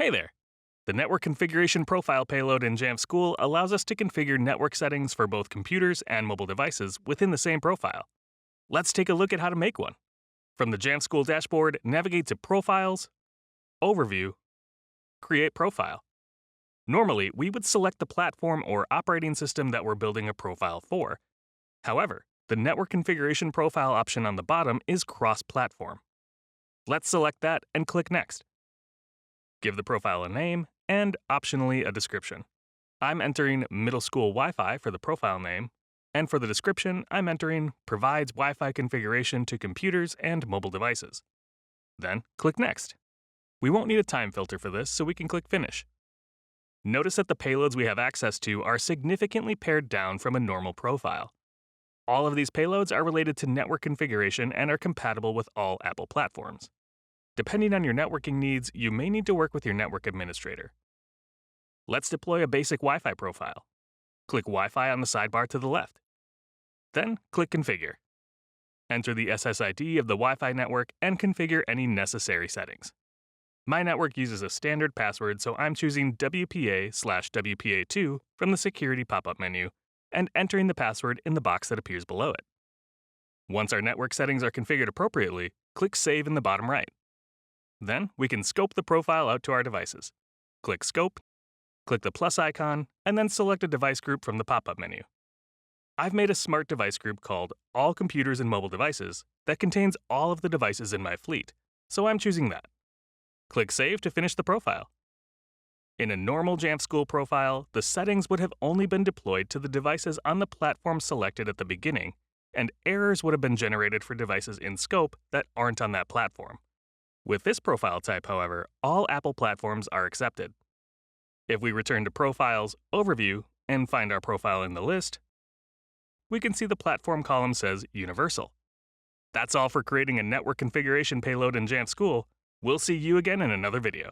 Hey there! The Network Configuration Profile payload in Jamf School allows us to configure network settings for both computers and mobile devices within the same profile. Let's take a look at how to make one. From the Jamf School dashboard, navigate to Profiles, Overview, Create Profile. Normally, we would select the platform or operating system that we're building a profile for. However, the Network Configuration Profile option on the bottom is cross-platform. Let's select that and click Next. Give the profile a name and, optionally, a description. I'm entering Middle School Wi-Fi for the profile name, and for the description, I'm entering Provides Wi-Fi configuration to computers and mobile devices. Then, click Next. We won't need a time filter for this, so we can click Finish. Notice that the payloads we have access to are significantly pared down from a normal profile. All of these payloads are related to network configuration and are compatible with all Apple platforms. Depending on your networking needs, you may need to work with your network administrator. Let's deploy a basic Wi-Fi profile. Click Wi-Fi on the sidebar to the left. Then click Configure. Enter the SSID of the Wi-Fi network and configure any necessary settings. My network uses a standard password, so I'm choosing WPA/WPA2 from the security pop-up menu and entering the password in the box that appears below it. Once our network settings are configured appropriately, click Save in the bottom right. Then we can scope the profile out to our devices. Click Scope, click the plus icon, and then select a device group from the pop-up menu. I've made a smart device group called All Computers and Mobile Devices that contains all of the devices in my fleet, so I'm choosing that. Click Save to finish the profile. In a normal Jamf School profile, the settings would have only been deployed to the devices on the platform selected at the beginning, and errors would have been generated for devices in scope that aren't on that platform. With this profile type, however, all Apple platforms are accepted. If we return to Profiles, Overview, and find our profile in the list, we can see the platform column says Universal. That's all for creating a network configuration payload in Jamf School. We'll see you again in another video.